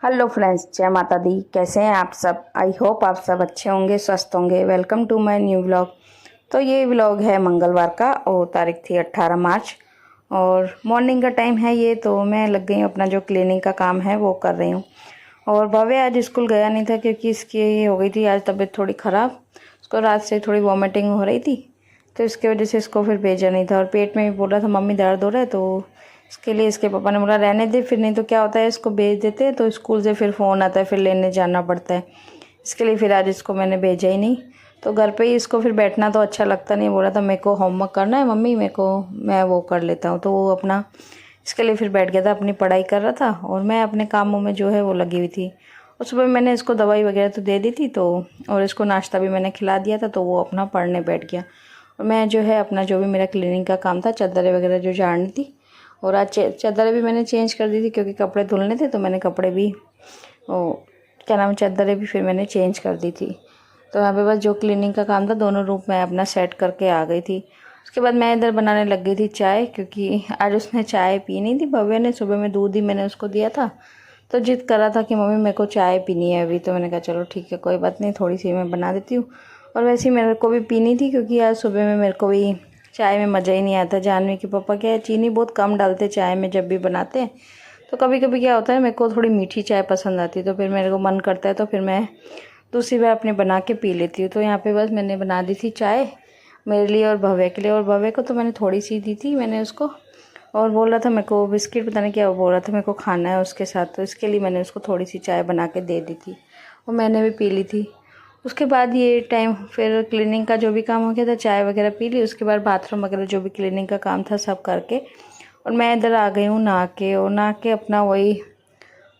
Hello friends, जय माता दी। कैसे हैं आप सब? आई होप आप सब अच्छे होंगे, स्वस्थ होंगे। Welcome to my new vlog. तो ये व्लॉग है मंगलवार का और तारीख थी 18 मार्च और मॉर्निंग का टाइम है ये। तो मैं लग गई हूँ अपना जो क्लीनिंग का काम है वो कर रही हूँ। और भव्य आज स्कूल गया नहीं था क्योंकि इसकी ये हो गई थी आज तबीयत थोड़ी ख़राब। उसको रात से थोड़ी वॉमिटिंग हो रही थी तो इसकी वजह से इसको फिर भेजा नहीं था। और पेट में भी बोल रहा था मम्मी दर्द हो रहा है, तो इसके लिए इसके पापा ने बोला रहने दे, फिर नहीं तो क्या होता है इसको भेज देते हैं तो स्कूल से फिर फ़ोन आता है, फिर लेने जाना पड़ता है। इसके लिए फिर आज इसको मैंने भेजा ही नहीं। तो घर पे ही इसको फिर बैठना तो अच्छा लगता नहीं। बोला था मेरे को होमवर्क करना है मम्मी, मेरे को मैं वो कर लेता हूँ। तो वो अपना इसके लिए फिर बैठ गया था, अपनी पढ़ाई कर रहा था और मैं अपने कामों में जो है वो लगी हुई थी। और सुबह मैंने इसको दवाई वगैरह तो दे दी थी तो और इसको नाश्ता भी मैंने खिला दिया था, तो वो अपना पढ़ने बैठ गया। और मैं जो है अपना जो भी मेरा क्लीनिंग का काम था, चादरें वगैरह जो झाड़नी थी, और आज चादरें भी मैंने चेंज कर दी थी क्योंकि कपड़े धुलने थे, तो मैंने कपड़े भी क्या नाम चादरें भी फिर मैंने चेंज कर दी थी। तो यहाँ पे बस जो क्लीनिंग का काम था दोनों रूम में अपना सेट करके आ गई थी। उसके बाद मैं इधर बनाने लग गई थी चाय, क्योंकि आज उसने चाय पी नहीं थी। भव्य ने सुबह में दूध ही मैंने उसको दिया था तो जिद कर रहा था कि मम्मी मेरे को चाय पीनी है अभी। तो मैंने कहा चलो ठीक है, कोई बात नहीं, थोड़ी सी मैं बना देती हूँ। और वैसे ही मेरे को भी पीनी थी क्योंकि आज सुबह में मेरे को भी चाय में मज़ा ही नहीं आता। जानवी के पापा क्या है, चीनी बहुत कम डालते चाय में जब भी बनाते हैं। तो कभी कभी क्या होता है, मेरे को थोड़ी मीठी चाय पसंद आती है, तो फिर मेरे को मन करता है तो फिर मैं दूसरी बार अपने बना के पी लेती हूँ। तो यहाँ पे बस मैंने बना दी थी चाय मेरे लिए और भव्य के लिए। और भव्य को तो मैंने थोड़ी सी दी थी मैंने उसको, और बोल रहा था मेरे को बिस्किट, पता नहीं क्या बोल रहा था, मेरे को खाना है उसके साथ, तो इसके लिए मैंने उसको थोड़ी सी चाय बना के दे दी थी और मैंने भी पी ली थी। उसके बाद ये टाइम फिर क्लीनिंग का जो भी काम हो गया था, चाय वगैरह पी ली। उसके बाद बाथरूम वगैरह जो भी क्लीनिंग का काम था सब करके और मैं इधर आ गई हूँ नहा के। और नहा के अपना वही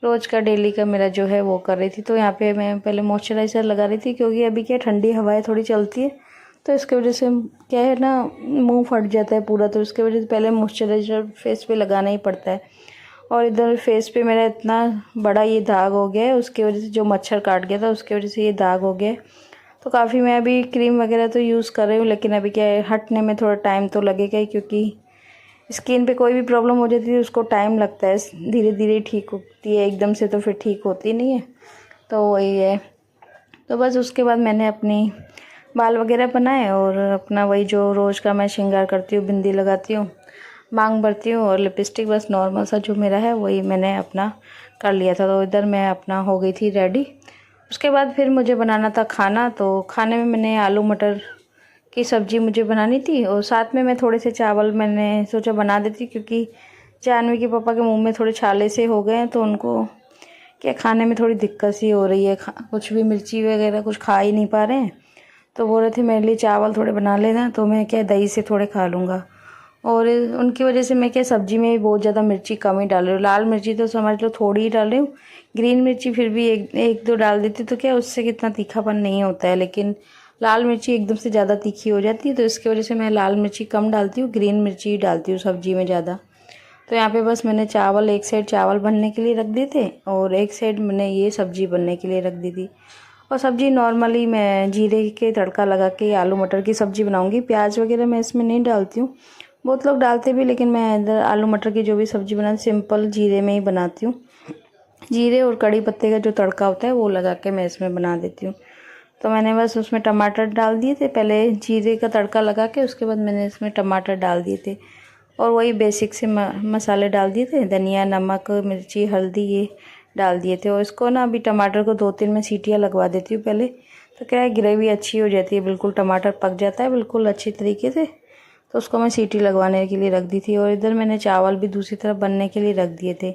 रोज़ का डेली का मेरा जो है वो कर रही थी। तो यहाँ पे मैं पहले मॉइस्चराइज़र लगा रही थी क्योंकि अभी क्या ठंडी हवाएं थोड़ी चलती है, तो इसकी वजह से क्या है ना, मुंह फट जाता है पूरा। तो इसकी वजह से पहले मॉइस्चराइज़र फेस पे लगाना ही पड़ता है। और इधर फेस पे मेरा इतना बड़ा ये दाग हो गया है, उसकी वजह से जो मच्छर काट गया था उसकी वजह से ये दाग हो गया है। तो काफ़ी मैं अभी क्रीम वगैरह तो यूज़ कर रही हूँ, लेकिन अभी क्या है हटने में थोड़ा टाइम तो लगेगा ही, क्योंकि स्किन पे कोई भी प्रॉब्लम हो जाती है उसको टाइम लगता है, धीरे धीरे ठीक होती है, एकदम से तो फिर ठीक होती नहीं है। तो वही है। तो बस उसके बाद मैंने अपनी बाल वगैरह बनाए और अपना वही जो रोज़ का मैं श्रृंगार करती हूँ, बिंदी लगाती हूँ, मांग भरती हूँ और लिपस्टिक, बस नॉर्मल सा जो मेरा है वही मैंने अपना कर लिया था। तो इधर मैं अपना हो गई थी रेडी। उसके बाद फिर मुझे बनाना था खाना। तो खाने में मैंने आलू मटर की सब्ज़ी मुझे बनानी थी और साथ में मैं थोड़े से चावल मैंने सोचा बना देती, क्योंकि जानवी के पापा के मुंह में थोड़े छाले से हो गए हैं, तो उनको क्या खाने में थोड़ी दिक्कत सी हो रही है, कुछ भी मिर्ची वगैरह कुछ खा ही नहीं पा रहे हैं। तो बोल रहे थे मेरे लिए चावल थोड़े बना लेना, तो मैं क्या दही से थोड़े खा लूँगा। और उनकी वजह से मैं क्या सब्ज़ी में भी बहुत ज़्यादा मिर्ची कम ही डाल रही हूँ। लाल मिर्ची तो समझ लो थोड़ी ही डाल रही हूँ, ग्रीन मिर्ची फिर भी एक दो डाल देती तो क्या उससे कितना तीखापन नहीं होता है, लेकिन लाल मिर्ची एकदम से ज़्यादा तीखी हो जाती है। तो इसकी वजह से मैं लाल मिर्ची कम डालती हूँ, ग्रीन मिर्ची ही डालती हूँ सब्ज़ी में ज़्यादा। तो यहाँ पे बस मैंने चावल एक साइड चावल बनने के लिए रख दिए थे और एक साइड मैंने ये सब्ज़ी बनने के लिए रख दी थी। और सब्ज़ी नॉर्मली मैं जीरे के तड़का लगा के आलू मटर की सब्ज़ी बनाऊँगी। प्याज वगैरह मैं इसमें नहीं डालती हूँ, बहुत लोग डालते भी, लेकिन मैं इधर आलू मटर की जो भी सब्ज़ी बनाती सिंपल जीरे में ही बनाती हूँ। जीरे और कड़ी पत्ते का जो तड़का होता है वो लगा के मैं इसमें बना देती हूँ। तो मैंने बस उसमें टमाटर डाल दिए थे, पहले जीरे का तड़का लगा के उसके बाद मैंने इसमें टमाटर डाल दिए थे और वही बेसिक से मसाले डाल दिए थे, धनिया नमक मिर्ची हल्दी ये डाल दिए थे। और इसको ना अभी टमाटर को 2-3 में सीटियाँ लगवा देती हूँ पहले, तो क्या है ग्रेवी अच्छी हो जाती है, बिल्कुल टमाटर पक जाता है बिल्कुल अच्छी तरीके से। तो उसको मैं सीटी लगवाने के लिए रख दी थी और इधर मैंने चावल भी दूसरी तरफ बनने के लिए रख दिए थे।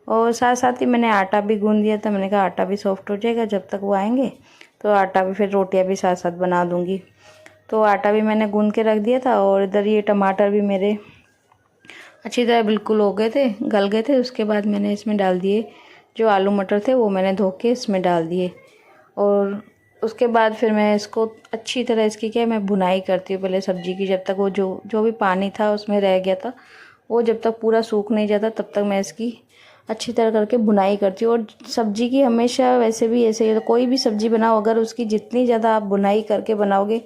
और साथ साथ ही मैंने आटा भी गूँध दिया था। मैंने कहा आटा भी सॉफ्ट हो जाएगा जब तक वो आएंगे, तो आटा भी फिर रोटियां भी साथ साथ बना दूँगी। तो आटा भी मैंने गूँध के रख दिया था और इधर ये टमाटर भी मेरे अच्छी तरह बिल्कुल हो गए थे, गल गए थे। उसके बाद मैंने इसमें डाल दिए जो आलू मटर थे, वो मैंने धो के इसमें डाल दिए। और उसके बाद फिर मैं इसको अच्छी तरह इसकी क्या मैं भुनाई करती हूँ पहले सब्ज़ी की, जब तक वो जो भी पानी था उसमें रह गया था वो जब तक पूरा सूख नहीं जाता तब तक मैं इसकी अच्छी तरह करके भुनाई करती हूँ। और सब्ज़ी की हमेशा वैसे भी ऐसे ही, कोई भी सब्ज़ी बनाओ अगर उसकी जितनी ज़्यादा आप भुनाई करके बनाओगे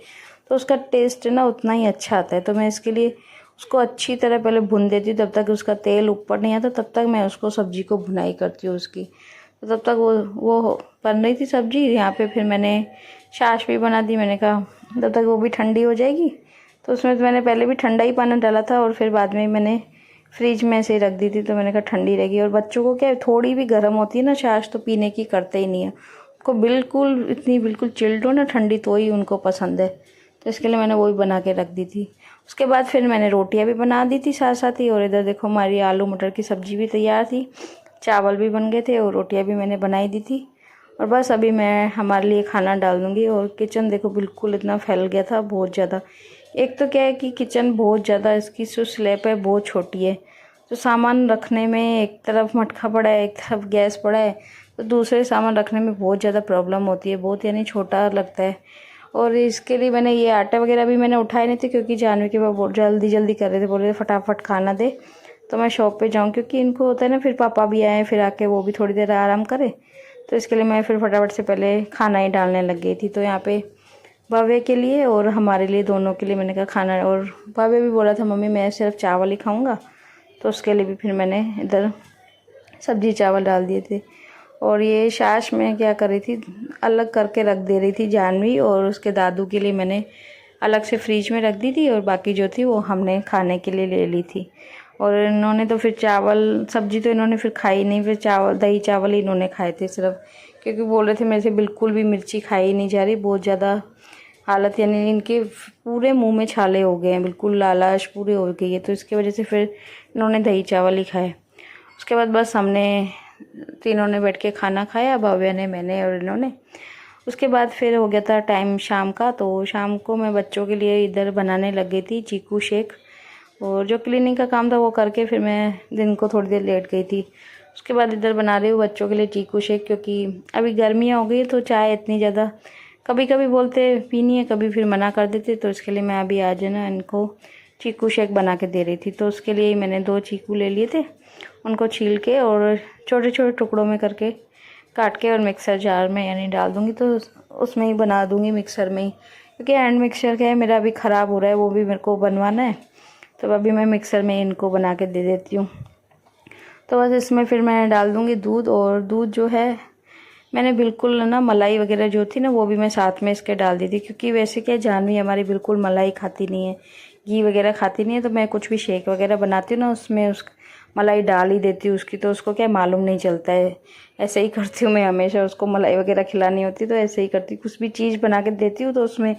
तो उसका टेस्ट ना उतना ही अच्छा आता है। तो मैं इसके लिए उसको अच्छी तरह पहले भून देती हूँ, तब तक उसका तेल ऊपर नहीं आता तब तक मैं उसको सब्ज़ी को भुनाई करती हूँ उसकी। तो तब तक वो बन रही थी सब्ज़ी। यहाँ पे फिर मैंने छाछ भी बना दी। मैंने कहा तब तक वो भी ठंडी हो जाएगी। तो उसमें तो मैंने पहले भी ठंडा ही पानी डाला था और फिर बाद में मैंने फ्रिज में ऐसे ही रख दी थी, तो मैंने कहा ठंडी रहेगी। और बच्चों को क्या है, थोड़ी भी गर्म होती है ना छाछ तो पीने की करते ही नहीं है। उनको बिल्कुल इतनी बिल्कुल चिल्ड हो ना ठंडी तो ही उनको पसंद है। तो इसके लिए मैंने वही बना के रख दी थी। उसके बाद फिर मैंने रोटियां भी बना दी थी साथ साथ ही। और इधर देखो हमारी आलू मटर की सब्ज़ी भी तैयार थी, चावल भी बन गए थे और रोटियां भी मैंने बनाई दी थी। और बस अभी मैं हमारे लिए खाना डाल दूँगी। और किचन देखो बिल्कुल इतना फैल गया था बहुत ज़्यादा। एक तो क्या है कि किचन बहुत ज़्यादा, इसकी जो स्लैब है बहुत छोटी है, तो सामान रखने में एक तरफ मटका पड़ा है, एक तरफ गैस पड़ा है, तो दूसरे सामान रखने में बहुत ज़्यादा प्रॉब्लम होती है, बहुत यानी छोटा लगता है। और इसके लिए मैंने ये आटा वगैरह भी मैंने उठाए नहीं थे, क्योंकि जानवी के पापा बहुत जल्दी जल्दी कर रहे थे, बोल रहे थे फटाफट खाना दे तो मैं शॉप पे जाऊँ, क्योंकि इनको होता है ना फिर पापा भी आए फिर आके वो भी थोड़ी देर आराम करे। तो इसके लिए मैं फिर फटाफट से पहले खाना ही डालने लग गई थी। तो यहाँ पे भव्य के लिए और हमारे लिए दोनों के लिए मैंने कहा खाना। और भव्य भी बोला था मम्मी मैं सिर्फ चावल ही खाऊंगा, तो उसके लिए भी फिर मैंने इधर सब्जी चावल डाल दिए थे। और ये छाछ में क्या कर रही थी, अलग करके रख दे रही थी जानवी, और उसके दादू के लिए मैंने अलग से फ्रिज में रख दी थी, और बाकी जो थी वो हमने खाने के लिए ले ली थी। और इन्होंने तो फिर चावल सब्जी तो इन्होंने फिर खाई नहीं, फिर चावल दही चावल ही इन्होंने खाए थे सिर्फ, क्योंकि बोल रहे थे मेरे से बिल्कुल भी मिर्ची खाई नहीं जा रही, बहुत ज़्यादा हालत यानी इनके पूरे मुंह में छाले हो गए हैं, बिल्कुल लालाश पूरी हो गई है। तो इसकी वजह से फिर इन्होंने दही चावल ही खाए। उसके बाद बस हमने तीनों ने बैठ के खाना खाया, भव्य ने, मैंने और इन्होंने। उसके बाद फिर हो गया था टाइम शाम का। तो शाम को मैं बच्चों के लिए इधर बनाने लग गई थी चीकू शेक, और जो क्लीनिंग का काम था वो करके फिर मैं दिन को थोड़ी देर लेट गई थी। उसके बाद इधर बना रही हूँ बच्चों के लिए चीकू शेक, क्योंकि अभी गर्मियाँ हो गई तो चाय इतनी ज़्यादा कभी कभी बोलते पीनी है, कभी फिर मना कर देते। तो इसके लिए मैं अभी आज ना इनको चीकू शेक बना के दे रही थी। तो उसके लिए मैंने 2 चीकू ले लिए थे, उनको छील के और छोटे छोटे टुकड़ों में करके काट के और मिक्सर जार में यानी डाल दूँगी, तो उसमें ही बना दूँगी मिक्सर में ही, क्योंकि हैंड मिक्सर क्या है मेरा अभी ख़राब हो रहा है, वो भी मेरे को बनवाना है। तो अभी मैं मिक्सर में इनको बना के दे देती हूँ। तो बस इसमें फिर मैं डाल दूँगी दूध, और दूध जो है मैंने बिल्कुल ना मलाई वगैरह जो थी ना वो भी मैं साथ में इसके डाल दी थी, क्योंकि वैसे क्या जानवी हमारी बिल्कुल मलाई खाती नहीं है, घी वगैरह खाती नहीं है। तो मैं कुछ भी शेक वगैरह बनाती हूँ ना उसमें उस मलाई डाल ही देती हूँ उसकी, तो उसको क्या मालूम नहीं चलता है। ऐसे ही करती हूँ मैं हमेशा, उसको मलाई वगैरह खिलानी होती तो ऐसे ही करती, कुछ भी चीज़ बना के देती हूँ तो उसमें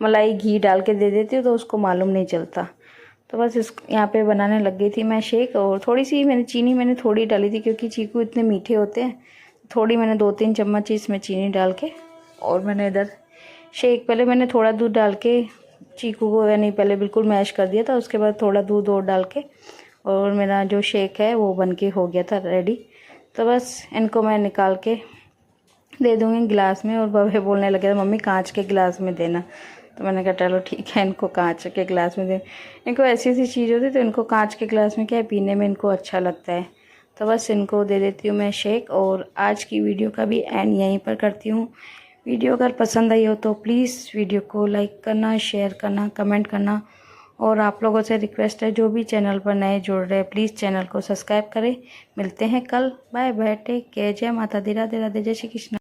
मलाई घी डाल के दे देती हूँ, तो उसको मालूम नहीं चलता। तो बस इस यहाँ पे बनाने लग गई थी मैं शेक। और थोड़ी सी मैंने चीनी मैंने थोड़ी डाली थी, क्योंकि चीकू इतने मीठे होते हैं, थोड़ी मैंने 2-3 चम्मच इसमें चीनी डाल के, और मैंने इधर शेक पहले मैंने थोड़ा दूध डाल के चीकू को यानी पहले बिल्कुल मैश कर दिया था, उसके बाद थोड़ा दूध और डाल के, और मेरा जो शेक है वो बन के हो गया था रेडी। तो बस इनको मैं निकाल के दे दूँगी गिलास में। और भव्य बोलने लगे मम्मी कांच के गिलास में देना, तो मैंने कहा चलो ठीक है इनको कांच के गिलास में दे। इनको ऐसी ऐसी चीज़ होती तो इनको कांच के गिलास में क्या है पीने में इनको अच्छा लगता है। तो बस इनको दे देती हूँ मैं शेक। और आज की वीडियो का भी एंड यहीं पर करती हूँ। वीडियो अगर पसंद आई हो तो प्लीज़ वीडियो को लाइक करना, शेयर करना, कमेंट करना। और आप लोगों से रिक्वेस्ट है जो भी चैनल पर नए जुड़ रहे हैं प्लीज़ चैनल को सब्सक्राइब करें। मिलते हैं कल, बाय बाय, टेक केयर, जय माता दी, राधे राधे, जय श्री कृष्ण।